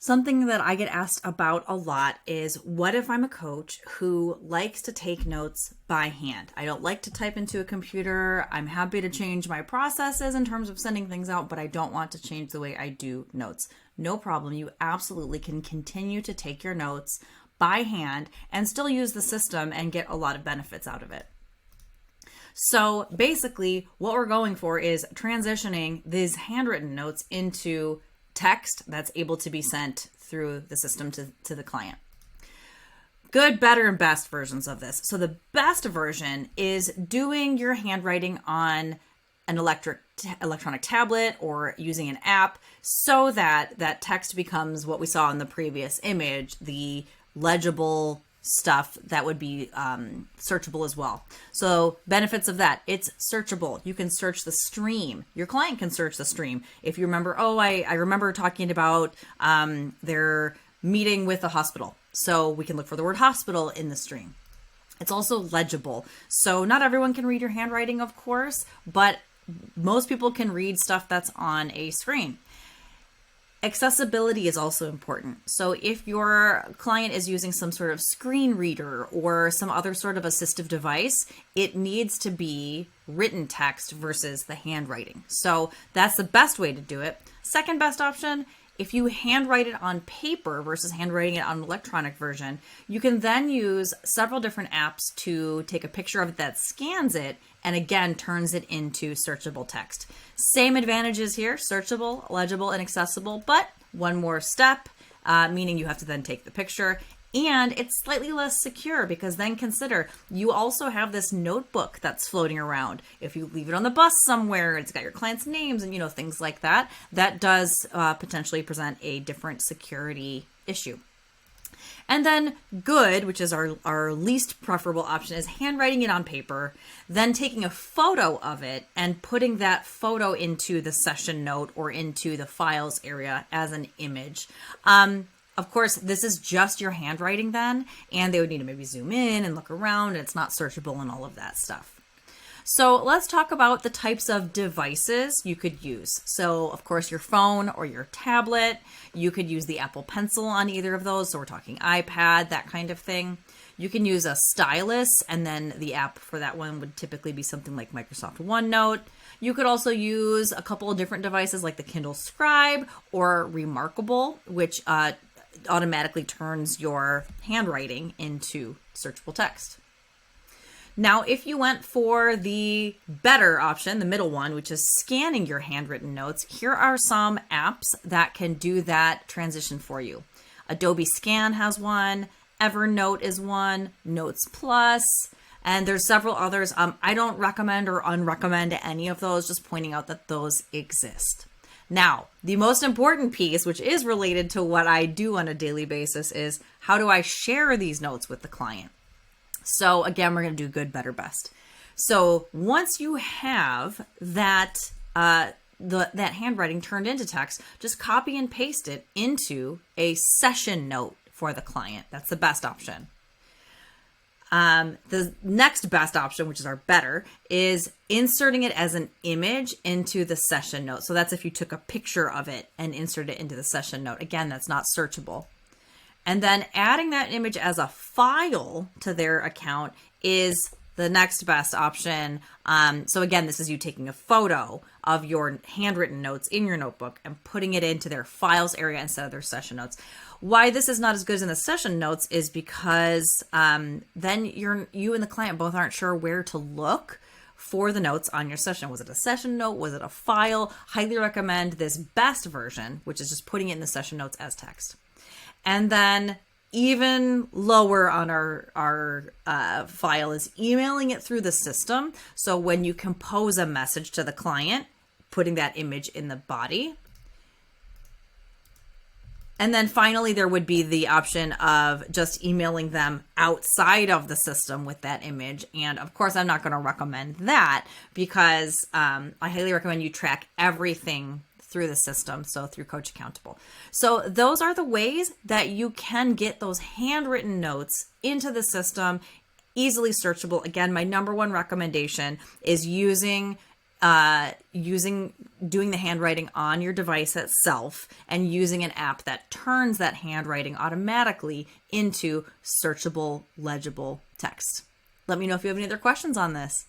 Something that I get asked about a lot is, what if I'm a coach who likes to take notes by hand? I don't like to type into a computer. I'm happy to change my processes in terms of sending things out, but I don't want to change the way I do notes. No problem. You absolutely can continue to take your notes by hand and still use the system and get a lot of benefits out of it. So basically, what we're going for is transitioning these handwritten notes into text that's able to be sent through the system to the client. Good, better, and best versions of this. So the best version is doing your handwriting on an electronic tablet or using an app so that that text becomes what we saw in the previous image, the legible stuff that would be searchable as well. So benefits of that, it's searchable. You can search the stream. Your client can search the stream. If you remember, I remember talking about their meeting with the hospital. So we can look for the word hospital in the stream. It's also legible. So not everyone can read your handwriting, of course, but most people can read stuff that's on a screen. Accessibility is also important. So if your client is using some sort of screen reader or some other sort of assistive device, it needs to be written text versus the handwriting. So that's the best way to do it. Second best option, if you handwrite it on paper versus handwriting it on an electronic version, you can then use several different apps to take a picture of it that scans it and again turns it into searchable text. Same advantages here, searchable, legible, and accessible, but one more step, meaning you have to then take the picture. And it's slightly less secure because then consider you also have this notebook that's floating around. If you leave it on the bus somewhere, it's got your clients' names and things like that. That does potentially present a different security issue. And then good, which is our least preferable option, is handwriting it on paper, then taking a photo of it and putting that photo into the session note or into the files area as an image. Of course, this is just your handwriting then, and they would need to maybe zoom in and look around, and it's not searchable and all of that stuff. So let's talk about the types of devices you could use. So of course, your phone or your tablet, you could use the Apple Pencil on either of those. So we're talking iPad, that kind of thing. You can use a stylus, and then the app for that one would typically be something like Microsoft OneNote. You could also use a couple of different devices like the Kindle Scribe or Remarkable, which automatically turns your handwriting into searchable text. Now, if you went for the better option, the middle one, which is scanning your handwritten notes, here are some apps that can do that transition for you. Adobe Scan has one, Evernote is one, Notes Plus, and there's several others. I don't recommend or unrecommend any of those, just pointing out that those exist. Now, the most important piece, which is related to what I do on a daily basis, is how do I share these notes with the client? So again, we're going to do good, better, best. So once you have that that handwriting turned into text, just copy and paste it into a session note for the client. That's the best option. The next best option, which is our better, is inserting it as an image into the session note. So that's if you took a picture of it and inserted it into the session note. Again, that's not searchable. And then adding that image as a file to their account is the next best option. So again, this is you taking a photo of your handwritten notes in your notebook and putting it into their files area instead of their session notes. Why this is not as good as in the session notes is because then you and the client both aren't sure where to look for the notes on your session. Was it a session note? Was it a file? Highly recommend this best version, which is just putting it in the session notes as text. And then even lower on our file is emailing it through the system. So when you compose a message to the client, putting that image in the body. And then finally, there would be the option of just emailing them outside of the system with that image. And of course, I'm not going to recommend that because I highly recommend you track everything through the system, so through CoachAccountable. So those are the ways that you can get those handwritten notes into the system, easily searchable. Again, my number one recommendation is using doing the handwriting on your device itself and using an app that turns that handwriting automatically into searchable, legible text. Let me know if you have any other questions on this.